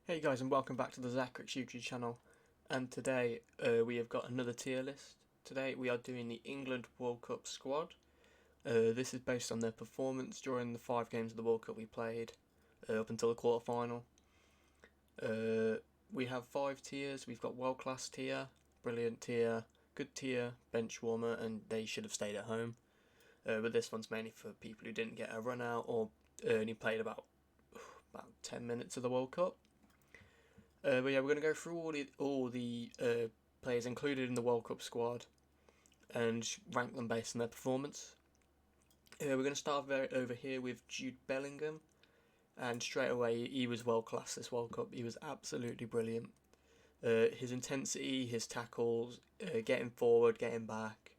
Hey guys, and welcome back to the Zachrix YouTube channel. And today we have got another tier list. Today we are doing the England World Cup squad. This is based on their performance during the 5 games of the World Cup we played up until the quarter final. We have 5 tiers. We've got world class tier, brilliant tier, good tier, bench warmer, and they should have stayed at home. But this one's mainly for people who didn't get a run out or only played about 10 minutes of the World Cup. But yeah, we're going to go through all the players included in the World Cup squad and rank them based on their performance. We're going to start over here with Jude Bellingham, and straight away he was world class this World Cup. He was absolutely brilliant. His intensity, his tackles, getting forward, getting back,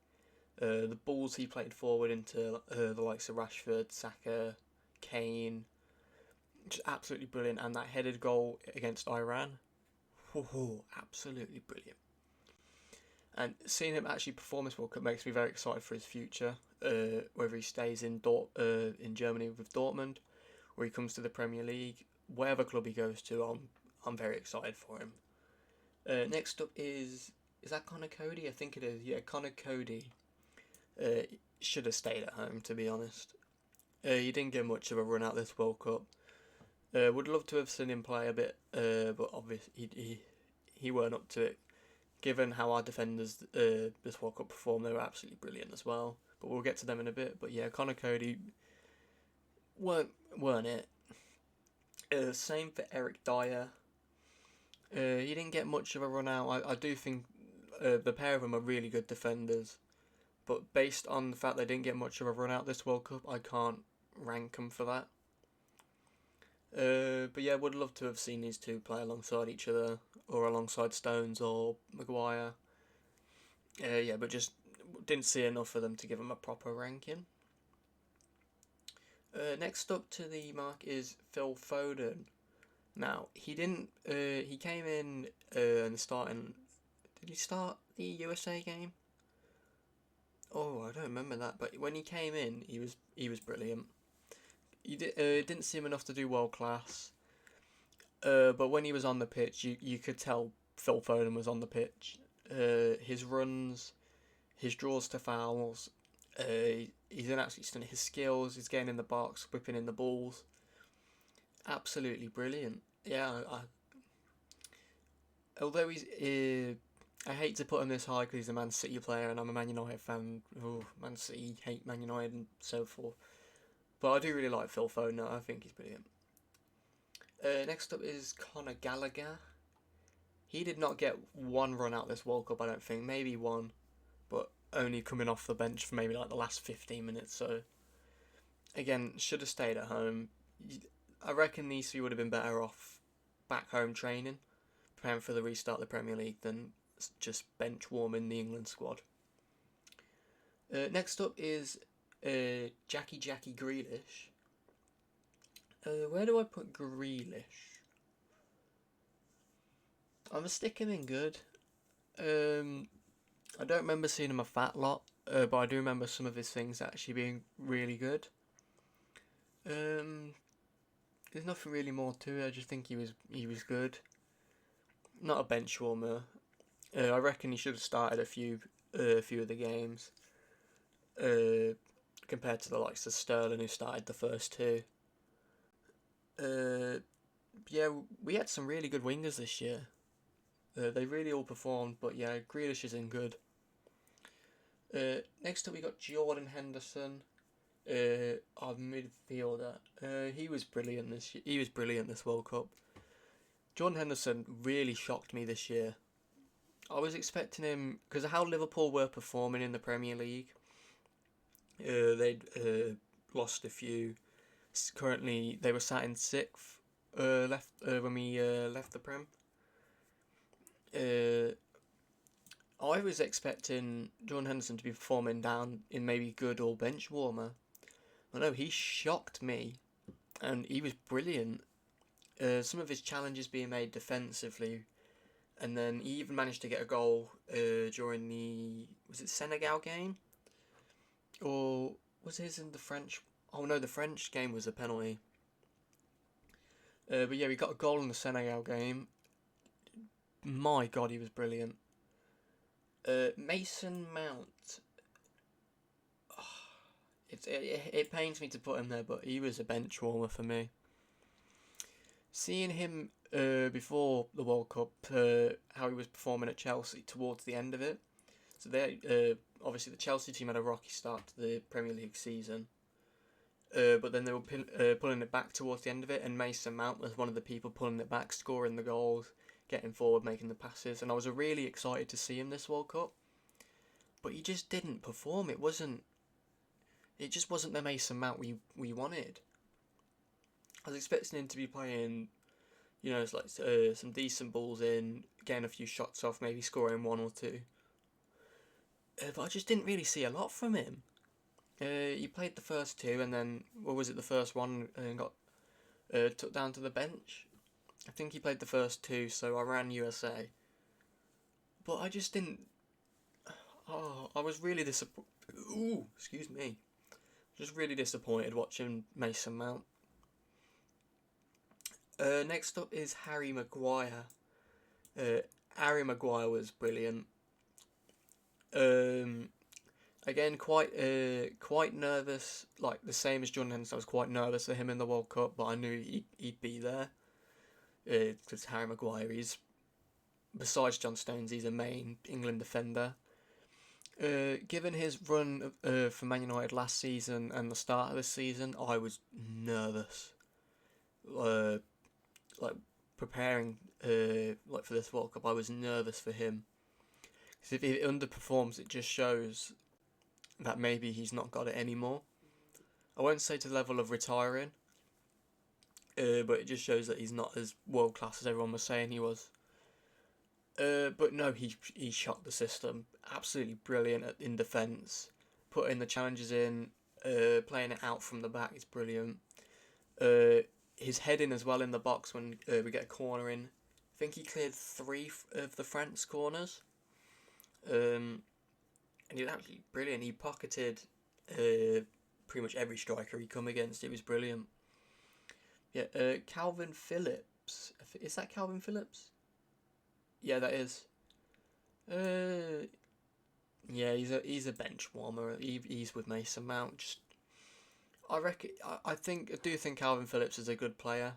the balls he played forward into the likes of Rashford, Saka, Kane, just absolutely brilliant. And that headed goal against Iran, absolutely brilliant. And seeing him actually perform this World Cup makes me very excited for his future. Whether he stays in Germany with Dortmund, or he comes to the Premier League, whatever club he goes to, I'm very excited for him. Next up is that Connor Cody? I think it is. Yeah, Connor Cody. Should have stayed at home, to be honest. He didn't get much of a run out this World Cup. Would love to have seen him play a bit, but obviously he weren't up to it. Given how our defenders this World Cup performed, they were absolutely brilliant as well. But we'll get to them in a bit. But yeah, Connor Cody weren't it. Same for Eric Dyer. He didn't get much of a run out. I do think the pair of them are really good defenders. But based on the fact they didn't get much of a run out this World Cup, I can't rank them for that. But yeah, would love to have seen these two play alongside each other, or alongside Stones or Maguire. Yeah, but just didn't see enough for them to give them a proper ranking. Next up to the mark is Phil Foden. Now he didn't. He came in and starting. Did he start the USA game? Oh, I don't remember that. But when he came in, he was brilliant. Didn't seem enough to do world class. But when he was on the pitch, you could tell Phil Foden was on the pitch. His runs, his draws to fouls, he's an absolute stunning. His skills, his getting in the box, whipping in the balls, absolutely brilliant. Yeah, although I hate to put him this high because he's a Man City player and I'm a Man United fan. Oh, Man City hate Man United and so forth. But I do really like Phil Foden. I think he's brilliant. Next up is Conor Gallagher. He did not get one run out this World Cup, I don't think. Maybe one, but only coming off the bench for maybe like the last 15 minutes. So, again, should have stayed at home. I reckon these three would have been better off back home training, preparing for the restart of the Premier League, than just bench warming the England squad. Next up is Jackie Grealish. Where do I put Grealish? I'm gonna stick him in good. I don't remember seeing him a fat lot, but I do remember some of his things actually being really good. Um, there's nothing really more to it. I just think he was good. Not a bench warmer. I reckon he should have started a few of the games. Uh, compared to the likes of Sterling who started the first two. Uh, yeah, we had some really good wingers this year. They really all performed, but yeah, Grealish is in good. Next up, we got Jordan Henderson, our midfielder. He was brilliant this year. He was brilliant this World Cup. Jordan Henderson really shocked me this year. I was expecting him because of how Liverpool were performing in the Premier League. They'd lost a few. Currently, they were sat in sixth. Left when we left the Prem. Uh, I was expecting Jordan Henderson to be performing down in maybe good or bench warmer. I know he shocked me, and he was brilliant. Some of his challenges being made defensively, and then he even managed to get a goal during the Senegal game, or was his in the French? Oh no, the French game was a penalty. But yeah, we got a goal in the Senegal game. My God, he was brilliant. Mason Mount. It pains me to put him there, but he was a bench warmer for me. Seeing him before the World Cup, how he was performing at Chelsea towards the end of it. So they obviously the Chelsea team had a rocky start to the Premier League season, but then they were pulling it back towards the end of it, and Mason Mount was one of the people pulling it back, scoring the goals, getting forward, making the passes, and I was really excited to see him this World Cup. But he just didn't perform. It just wasn't the Mason Mount we wanted. I was expecting him to be playing, it's like some decent balls in, getting a few shots off, maybe scoring one or two. But I just didn't really see a lot from him. He played the first two, and then what was it? The first one and got took down to the bench. I think he played the first two, so Iran USA. But I just didn't. Oh, I was really disappointed. Ooh, excuse me. Just really disappointed watching Mason Mount. Next up is Harry Maguire. Harry Maguire was brilliant. Again, quite nervous, like the same as John Henderson. I was quite nervous for him in the World Cup, but I knew he'd be there. Because Harry Maguire, besides John Stones, he's a main England defender. Given his run for Man United last season and the start of this season, I was nervous. Like preparing like for this World Cup, I was nervous for him. Because if he underperforms, it just shows that maybe he's not got it anymore. I won't say to the level of retiring, but it just shows that he's not as world class as everyone was saying he was. But no, he shocked the system. Absolutely brilliant in defence. Putting the challenges in, playing it out from the back is brilliant. His heading as well in the box when we get a corner in. I think he cleared 3 of the France corners. And he was absolutely brilliant. He pocketed pretty much every striker he come against. It was brilliant. Yeah, Calvin Phillips. Is that Calvin Phillips? Yeah, that is. Yeah, he's a bench warmer. He's with Mason Mount. I do think Calvin Phillips is a good player.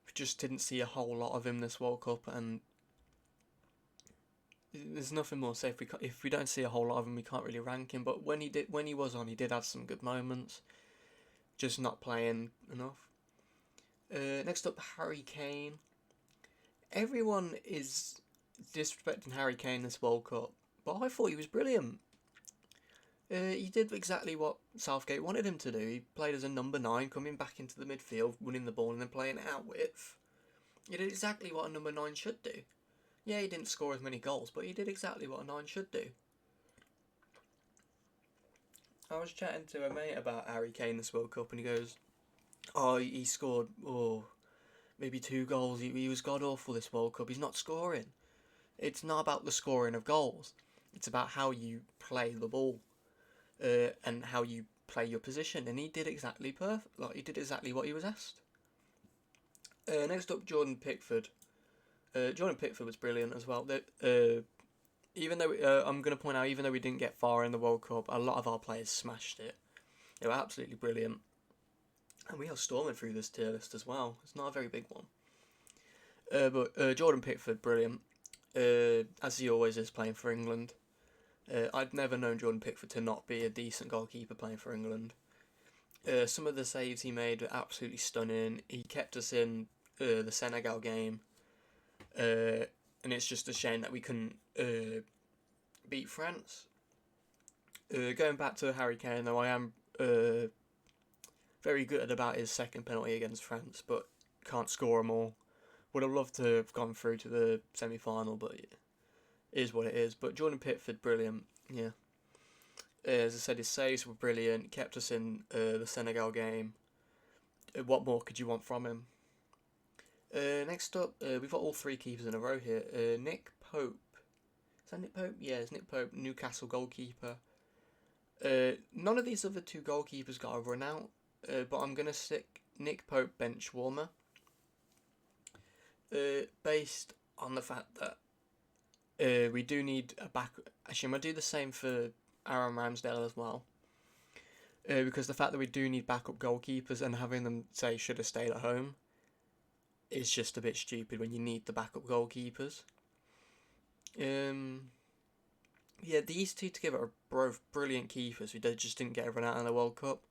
We just didn't see a whole lot of him this World Cup, and there's nothing more to say. If we don't see a whole lot of him, we can't really rank him. But when he was on, he did have some good moments. Just not playing enough. Next up, Harry Kane. Everyone is disrespecting Harry Kane this World Cup, but I thought he was brilliant. He did exactly what Southgate wanted him to do. He played as a number 9, coming back into the midfield, winning the ball and then playing it out with. He did exactly what a number 9 should do. Yeah, he didn't score as many goals, but he did exactly what a 9 should do. I was chatting to a mate about Harry Kane this World Cup, and he goes, "Oh, he scored maybe 2 goals. He was god awful this World Cup. He's not scoring." It's not about the scoring of goals. It's about how you play the ball, and how you play your position. And he did exactly perfect. Like he did exactly what he was asked. Next up, Jordan Pickford. Jordan Pickford was brilliant as well. Even though I'm going to point out, even though we didn't get far in the World Cup, a lot of our players smashed it. They were absolutely brilliant, and we are storming through this tier list as well. It's not a very big one. But Jordan Pickford, brilliant. As he always is playing for England. I'd never known Jordan Pickford to not be a decent goalkeeper playing for England. Some of the saves he made were absolutely stunning. He kept us in the Senegal game. And it's just a shame that we couldn't beat France. Going back to Harry Kane, though, I am very gutted about his second penalty against France, but can't score them all. Would have loved to have gone through to the semi-final, but it is what it is. But Jordan Pickford, brilliant, yeah. As I said, his saves were brilliant, kept us in the Senegal game. What more could you want from him? Next up, we've got all 3 keepers in a row here. Nick Pope. Is that Nick Pope? Yeah, it's Nick Pope, Newcastle goalkeeper. None of these other 2 goalkeepers got a run out, but I'm going to stick Nick Pope bench warmer. Based on the fact that we do need a back. Actually, I'm gonna do the same for Aaron Ramsdale as well. Because the fact that we do need backup goalkeepers and having them say should have stayed at home is just a bit stupid when you need the backup goalkeepers. Yeah, these two together are both brilliant keepers who just didn't get a run out in the World Cup.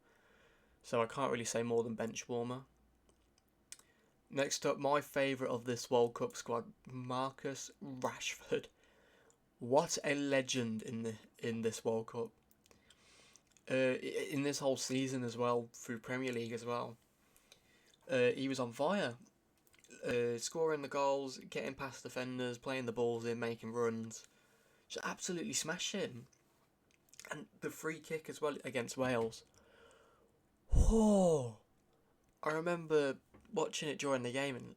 So I can't really say more than bench warmer. Next up, my favourite of this World Cup squad, Marcus Rashford. What a legend in this World Cup. In this whole season as well, through Premier League as well. He was on fire. Scoring the goals, getting past defenders, playing the balls in, making runs. Just absolutely smashing. And the free kick as well against Wales. Oh, I remember watching it during the game and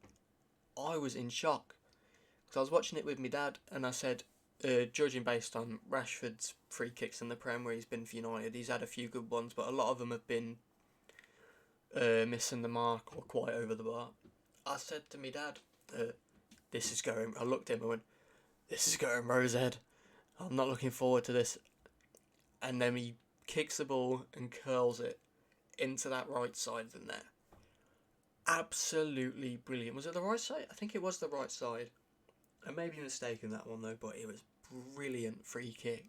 I was in shock. Because I was watching it with my dad and I said, judging based on Rashford's free kicks in the Prem where he's been for United, he's had a few good ones, but a lot of them have been missing the mark or quite over the bar. I said to my dad, I looked at him and went, this is going Rosehead. I'm not looking forward to this. And then he kicks the ball and curls it into that right side of the net. Absolutely brilliant. Was it the right side? I think it was the right side. I may be mistaken that one though, but it was brilliant free kick.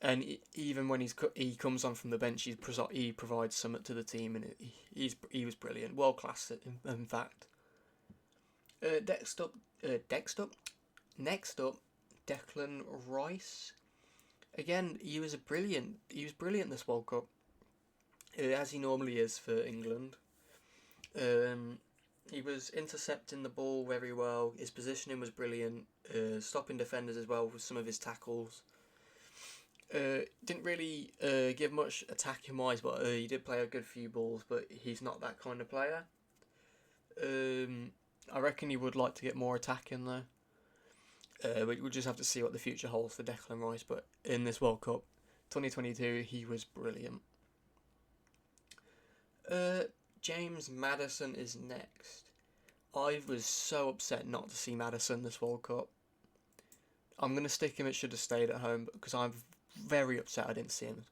And even when he comes on from the bench, he provides something to the team, and he was brilliant, world class in fact. Next up, Declan Rice. Again, he was brilliant this World Cup, as he normally is for England. He was intercepting the ball very well. His positioning was brilliant. Stopping defenders as well with some of his tackles. Didn't really give much attacking wise, but he did play a good few balls. But he's not that kind of player. I reckon he would like to get more attacking though. We'll just have to see what the future holds for Declan Rice. But in this World Cup, 2022, he was brilliant. James Maddison is next. I was so upset not to see Maddison this World Cup. I'm going to stick him at should have stayed at home because I'm very upset I didn't see him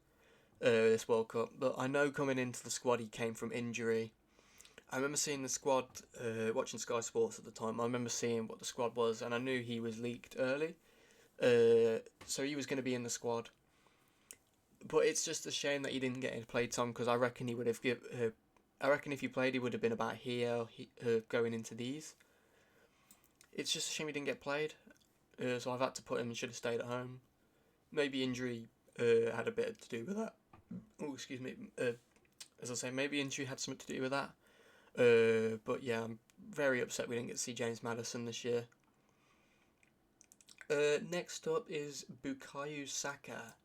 this World Cup. But I know coming into the squad he came from injury. I remember seeing the squad, watching Sky Sports at the time. I remember seeing what the squad was and I knew he was leaked early. So he was going to be in the squad. But it's just a shame that he didn't get any play time because I reckon he would have I reckon if he played, he would have been about here going into these. It's just a shame he didn't get played. So I've had to put him and should have stayed at home. Maybe injury had a bit to do with that. Oh, excuse me. As I say, maybe injury had something to do with that. But yeah, I'm very upset we didn't get to see James Maddison this year. Next up is Bukayo Saka.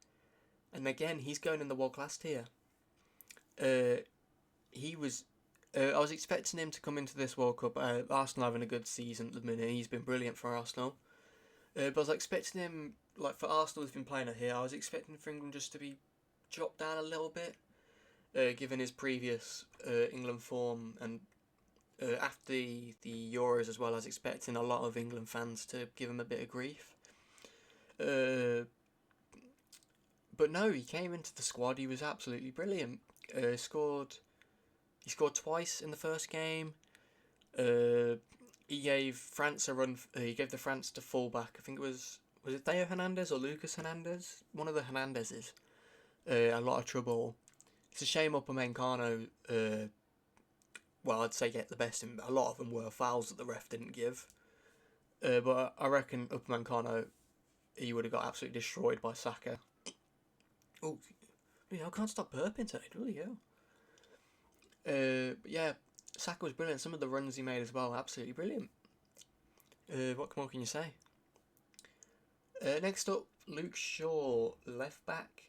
And again, he's going in the world class tier. I was expecting him to come into this World Cup. Arsenal having a good season at the minute. He's been brilliant for Arsenal. But I was expecting him, like for Arsenal, who's been playing it here, I was expecting for England just to be dropped down a little bit, given his previous England form. And after the Euros as well, I was expecting a lot of England fans to give him a bit of grief. But no, he came into the squad. He was absolutely brilliant. He scored twice in the first game. He gave France a run. He gave the France to fullback. I think was it Theo Hernandez or Lucas Hernandez? One of the Hernandezes. A lot of trouble. It's a shame Upamecano. Well, I'd say get the best in. A lot of them were fouls that the ref didn't give. But I reckon Upamecano, he would have got absolutely destroyed by Saka. Oh, I can't stop burping today. Really, yeah. Yeah, Saka was brilliant. Some of the runs he made as well, absolutely brilliant. What more can you say? Next up, Luke Shaw, left back.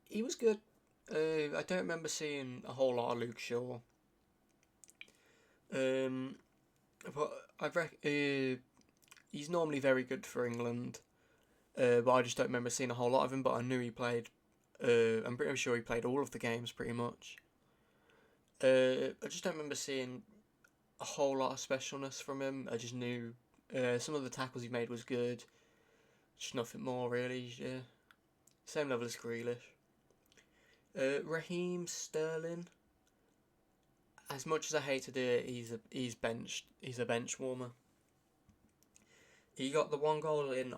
He was good. I don't remember seeing a whole lot of Luke Shaw. But I reckon he's normally very good for England. But I just don't remember seeing a whole lot of him. But I knew he played. I'm pretty sure he played all of the games pretty much. I just don't remember seeing a whole lot of specialness from him. I just knew some of the tackles he made was good. Just nothing more really. Yeah, same level as Grealish. Raheem Sterling. As much as I hate to do it, he's benched. He's a bench warmer. He got the one goal in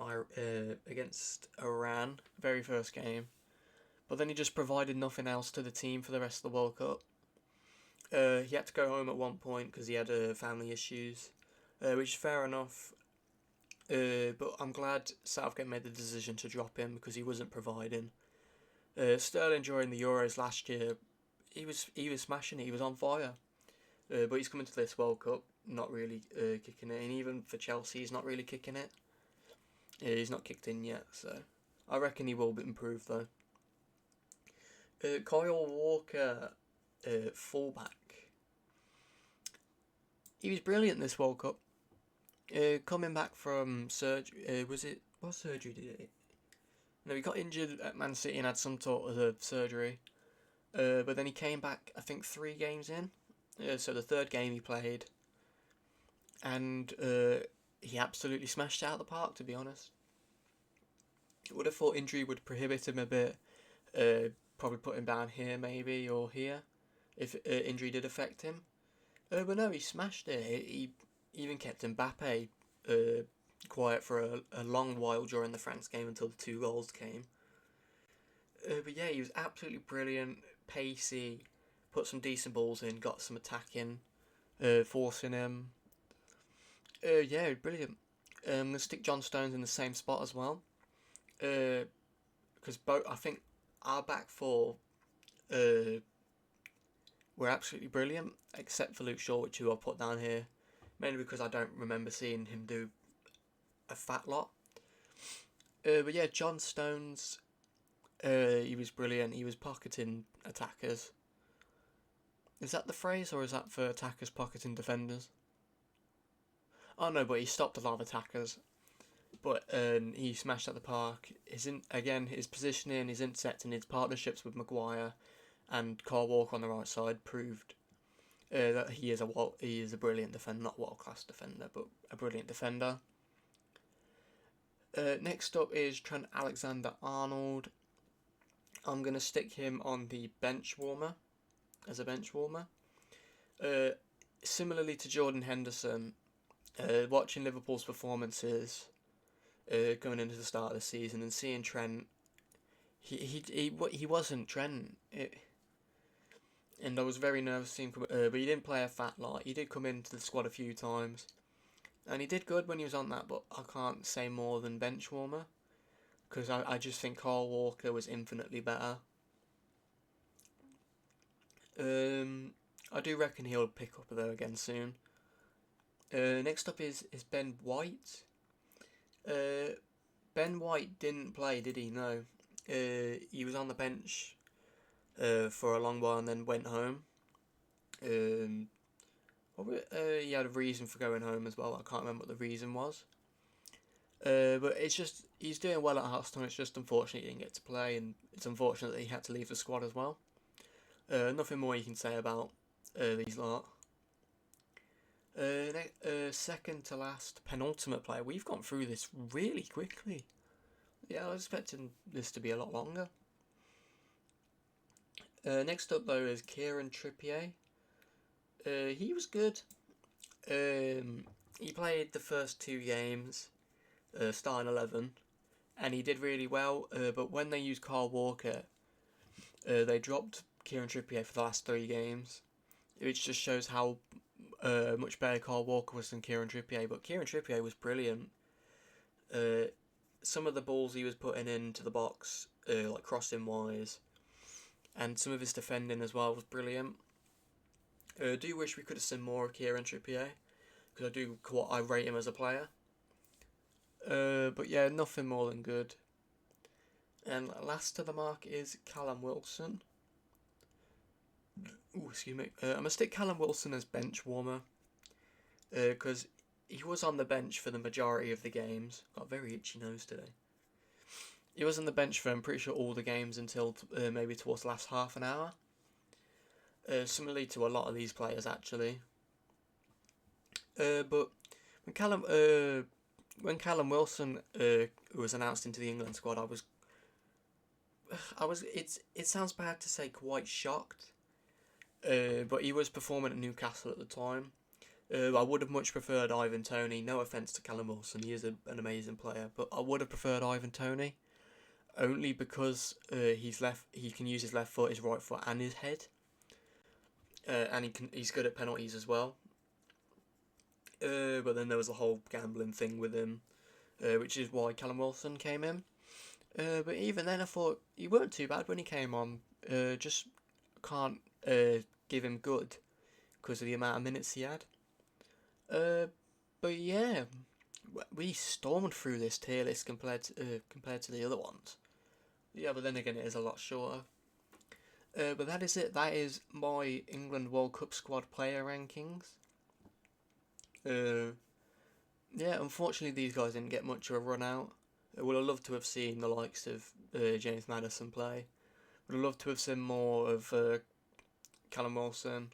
against Iran, very first game, but then he just provided nothing else to the team for the rest of the World Cup. He had to go home at one point because he had family issues, which is fair enough. But I'm glad Southgate made the decision to drop him because he wasn't providing. Sterling during the Euros last year, he was smashing it. He was on fire. But he's coming to this World Cup not really kicking it, and even for Chelsea, he's not really kicking it. He's not kicked in yet, so I reckon he will improve though. Kyle Walker, fullback. He was brilliant this World Cup. Coming back from surgery, what surgery did he? No, he got injured at Man City and had some sort of surgery. But then he came back, I think 3 games in. So the third game he played, and he absolutely smashed it out of the park, to be honest. I would have thought injury would prohibit him a bit, probably put him down here maybe, or here, if injury did affect him. But no, he smashed it. He even kept Mbappe quiet for a long while during the France game until the 2 goals came. But yeah, he was absolutely brilliant, pacey, put some decent balls in, got some attacking, forcing him. Yeah, brilliant. I'm going to stick John Stones in the same spot as well. Because I think our back 4 were absolutely brilliant, except for Luke Shaw, which I put down here. Mainly because I don't remember seeing him do a fat lot. But yeah, John Stones, he was brilliant. He was pocketing attackers. Is that the phrase, or is that for attackers pocketing defenders? Oh no, but he stopped a lot of attackers. But he smashed at the park. His positioning, his intercepts, and his partnerships with Maguire and Kyle Walker on the right side proved that he is a brilliant defender, not world class defender, but a brilliant defender. Next up is Trent Alexander-Arnold. I'm gonna stick him on the bench warmer. As a bench warmer. Similarly to Jordan Henderson, watching Liverpool's performances going into the start of the season and seeing Trent, he wasn't Trent. And I was very nervous seeing him, but he didn't play a fat lot. He did come into the squad a few times, and he did good when he was on that, but I can't say more than bench warmer, because I just think Kyle Walker was infinitely better. I do reckon he'll pick up though again soon. Next up is Ben White. Ben White didn't play, did he? No. He was on the bench for a long while and then went home. He had a reason for going home as well. I can't remember what the reason was. But it's just, he's doing well at Arsenal. It's just unfortunate he didn't get to play, and it's unfortunate that he had to leave the squad as well. Nothing more you can say about these lot. Second to last, penultimate player. We've gone through this really quickly. Yeah, I was expecting this to be a lot longer. Next up though is Kieran Trippier. He was good. He played the first 2 games, starting 11, and he did really well. But when they used Kyle Walker, they dropped Kieran Trippier for the last 3 games, which just shows how much better Kyle Walker was than Kieran Trippier. But Kieran Trippier was brilliant. Some of the balls he was putting into the box, like crossing wise, and some of his defending as well was brilliant. I do wish we could have seen more of Kieran Trippier, because I rate him as a player. But yeah, nothing more than good. And last to the mark is Callum Wilson. Excuse me. I'm going to stick Callum Wilson as bench warmer, because he was on the bench for the majority of the games. Got a very itchy nose today. He was on the bench for, I'm pretty sure, all the games until maybe towards the last half an hour. Similarly to a lot of these players, actually. But when Callum Wilson was announced into the England squad, it sounds bad to say quite shocked. But he was performing at Newcastle at the time. I would have much preferred Ivan Toney. No offense to Callum Wilson, he is an amazing player, but I would have preferred Ivan Toney only because he can use his left foot, his right foot, and his head, and he's good at penalties as well. But then there was the whole gambling thing with him, which is why Callum Wilson came in. But even then, I thought he weren't too bad when he came on. Just can't give him good because of the amount of minutes he had. But yeah, we stormed through this tier list compared to the other ones. Yeah, but then again, it is a lot shorter. But that is it. That is my England World Cup squad player rankings. Yeah, unfortunately, these guys didn't get much of a run out. I would have loved to have seen the likes of James Maddison play. Would have loved to have seen more of Callum Wilson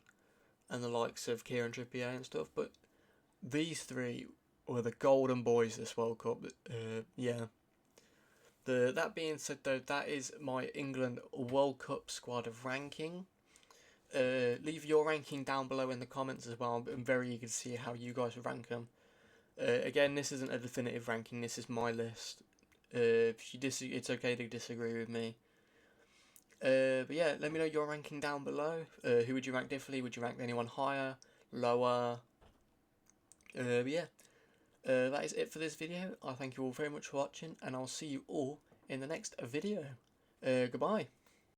and the likes of Kieran Trippier and stuff. But these three were the golden boys this World Cup. Yeah. That being said, though, that is my England World Cup squad ranking. Leave your ranking down below in the comments as well. I'm very eager to see how you guys rank them. Again, this isn't a definitive ranking. This is my list. If you it's okay to disagree with me. But yeah, let me know your ranking down below. Who would you rank differently? Would you rank anyone higher, lower? But yeah, that is it for this video. I thank you all very much for watching, and I'll see you all in the next video. Goodbye.